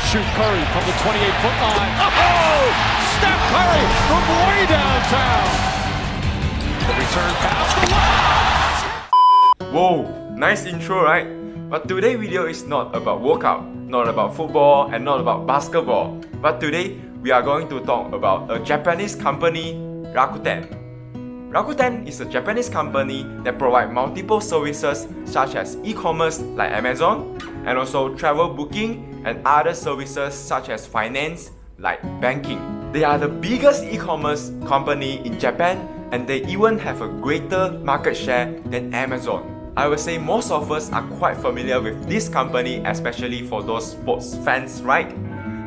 shoot Curry from the 28-foot line. Oh! Steph Curry from way downtown. The return pass. Whoa, nice intro, right? But today's video is not about workout, not about football, and not about basketball. But today, we are going to talk about a Japanese company, Rakuten. Rakuten is a Japanese company that provides multiple services such as e-commerce like Amazon, and also travel booking and other services such as finance like banking. They are the biggest e-commerce company in Japan, and they even have a greater market share than Amazon. I would say most of us are quite familiar with this company, especially for those sports fans, right?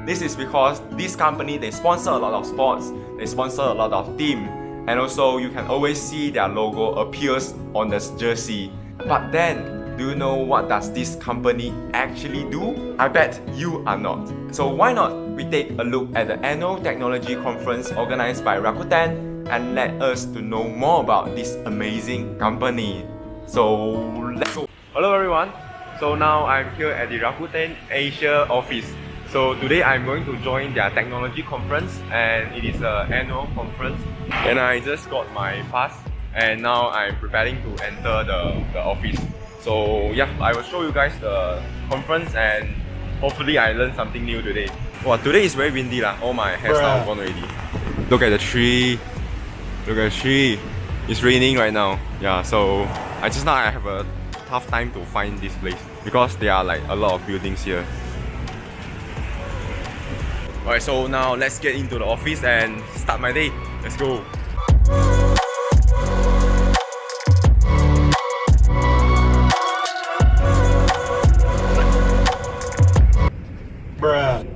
This is because this company, they sponsor a lot of sports, they sponsor a lot of teams, and also you can always see their logo appears on this jersey. But then, do you know what does this company actually do? I bet you are not. So why not we take a look at the annual technology conference organized by Rakuten and let us to know more about this amazing company. So let's go. Hello everyone. So now I'm here at the Rakuten Asia office. So today I'm going to join their technology conference, and it is an annual conference. And I just got my pass, and now I'm preparing to enter the office. So yeah, I will show you guys the conference, and hopefully I learned something new today. Wow, today is very windy lah. All my hairstyle gone already. Look at the tree. Look at the tree. It's raining right now. Yeah, so I have a tough time to find this place because there are like a lot of buildings here. Alright, so now let's get into the office and start my day. Let's go. Bruh.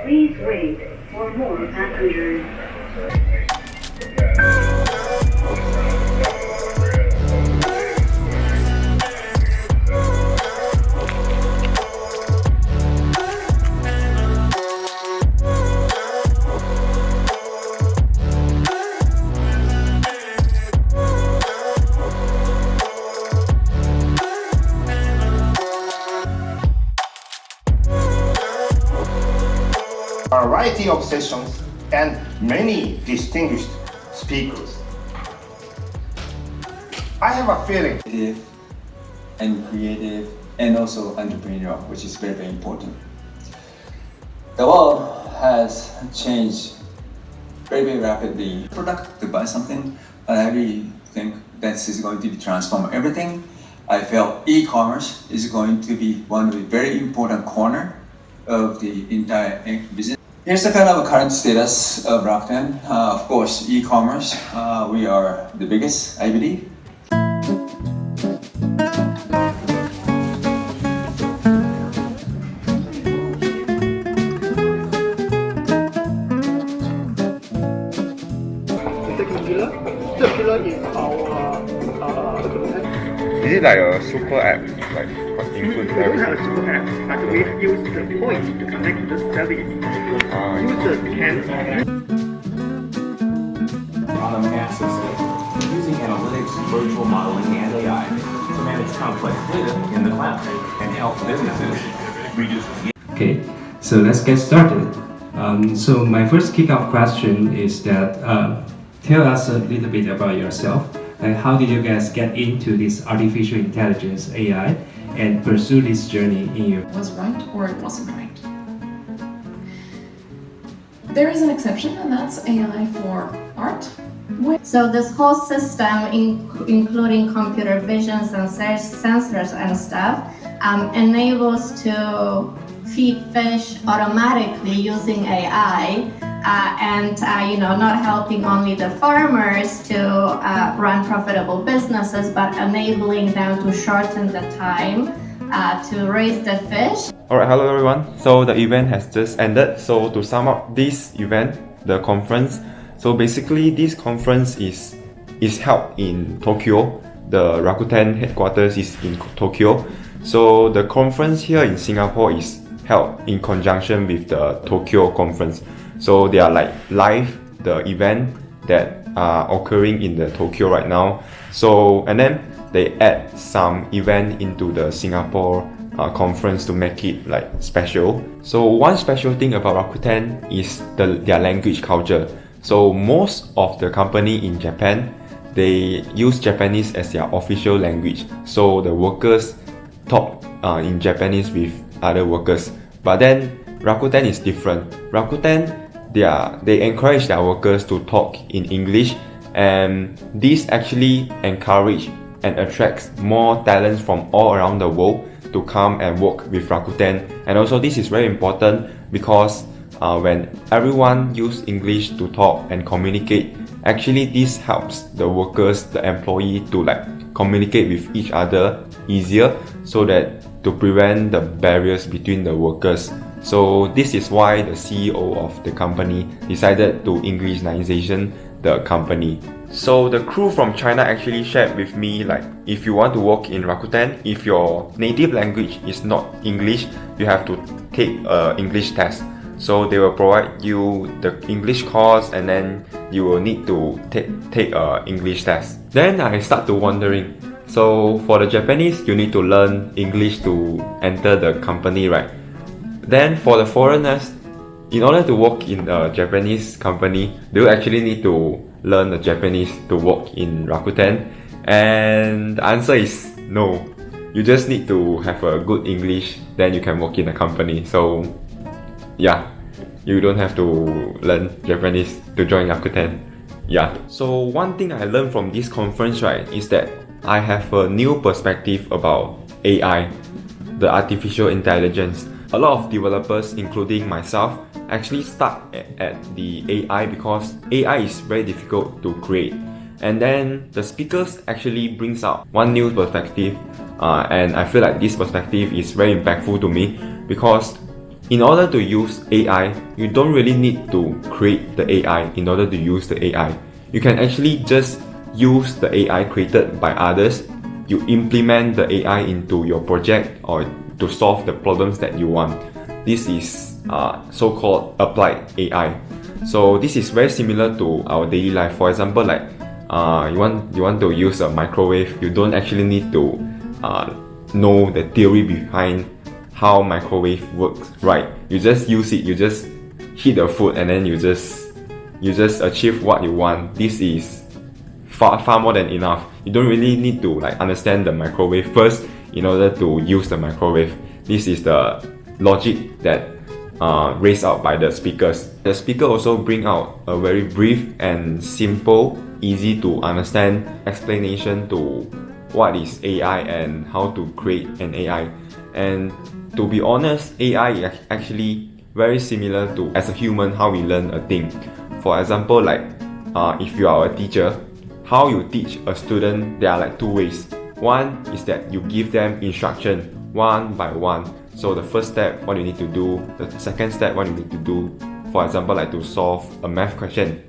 Please wait for more passengers. A variety of sessions and many distinguished speakers. I have a feeling creative and also entrepreneurial, which is very, very important. The world has changed very, very rapidly. Product to buy something, but I really think that is going to be transform everything. I felt e-commerce is going to be one of the very important corner of the entire business. Here's the kind of current status of Rakuten. Of course, e-commerce, we are the biggest, I believe. Is it like a super app, like includes We don't have a everything? super app, but we use the points to connect the service. Users can on a massive scale, using analytics, virtual modeling, and AI to manage complex data in the cloud and help businesses reduce. Okay, so let's get started. So my first kickoff question is that tell us a little bit about yourself and how did you guys get into this artificial intelligence AI and pursue this journey in your was right or it wasn't right. There is an exception, and that's AI for art. So this whole system, including computer vision, sensors and stuff, enables to feed fish automatically using AI, and not helping only the farmers to run profitable businesses, but enabling them to shorten the time to raise the fish. Alright, hello everyone. So the event has just ended. So to sum up this event, the conference, so basically this conference is held in Tokyo. The Rakuten headquarters is in Tokyo. So the conference here in Singapore is held in conjunction with the Tokyo conference. So they are like live, the event that are occurring in the Tokyo right now. So, and then they add some event into the Singapore conference to make it like special. So one special thing about Rakuten is their language culture. So most of the company in Japan, they use Japanese as their official language. So the workers talk in Japanese with other workers. But then Rakuten is different. Rakuten, they encourage their workers to talk in English, and this actually encourage and attracts more talents from all around the world to come and work with Rakuten. And also this is very important because when everyone use English to talk and communicate, actually this helps the workers, the employee to like communicate with each other easier, so that to prevent the barriers between the workers. So this is why the CEO of the company decided to Englishnization the company. So the crew from China actually shared with me, like, if you want to work in Rakuten, if your native language is not English, you have to take an English test. So they will provide you the English course, and then you will need to take an English test. Then I start to wondering, so for the Japanese, you need to learn English to enter the company, right? Then for the foreigners, in order to work in a Japanese company, do you actually need to learn the Japanese to work in Rakuten? And the answer is no. You just need to have a good English, then you can work in a company. So yeah, you don't have to learn Japanese to join Rakuten. Yeah. So one thing I learned from this conference, right, is that I have a new perspective about AI, the artificial intelligence. A lot of developers, including myself, actually stuck at the AI because AI is very difficult to create. And then the speakers actually brings out one new perspective, and I feel like this perspective is very impactful to me, because in order to use AI, you don't really need to create the AI in order to use the AI. You can actually just use the AI created by others. You implement the AI into your project or to solve the problems that you want. This is so-called applied AI. So this is very similar to our daily life. For example, like you want to use a microwave, you don't actually need to know the theory behind how microwave works, right? You just use it, you just heat the food, and then you just achieve what you want. This is far more than enough. You don't really need to like understand the microwave first in order to use the microwave. This is the logic that raised out by the speakers. The speaker also bring out a very brief and simple, easy to understand explanation to what is AI and how to create an AI. And to be honest, AI is actually very similar to, as a human, how we learn a thing. For example, like if you are a teacher, how you teach a student, there are like two ways. One is that you give them instruction one by one. So the first step, what you need to do. The second step, what you need to do. For example, like to solve a math question.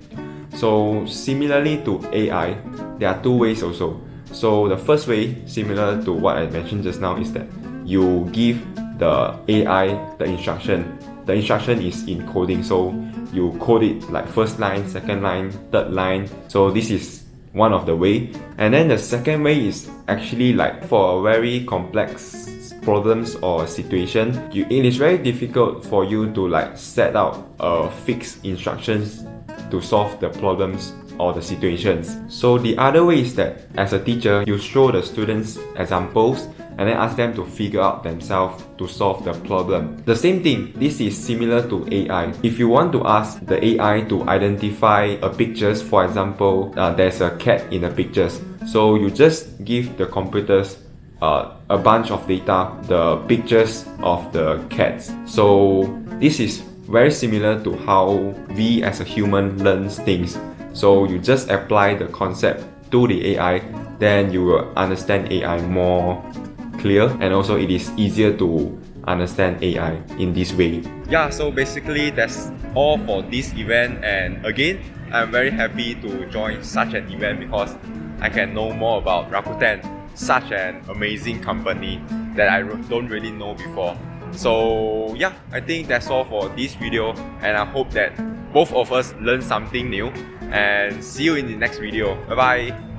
So similarly to AI, there are two ways also. So the first way, similar to what I mentioned just now, is that you give the AI the instruction. The instruction is in coding, so you code it like first line, second line, third line. So this is one of the way. And then the second way is actually like for a very complex problems or situation, it is very difficult for you to like set out fixed instructions to solve the problems or the situations. So the other way is that as a teacher, you show the students examples and then ask them to figure out themselves to solve the problem. The same thing, this is similar to AI. If you want to ask the AI to identify a pictures, for example, there's a cat in the pictures. So you just give the computers a bunch of data, the pictures of the cats. So this is very similar to how we as a human learns things. So you just apply the concept to the AI, then you will understand AI more clear, and also it is easier to understand AI in this way. Yeah, so basically that's all for this event, and again, I'm very happy to join such an event because I can know more about Rakuten, such an amazing company that I don't really know before. So yeah, I think that's all for this video, and I hope that both of us learn something new, and see you in the next video. Bye bye.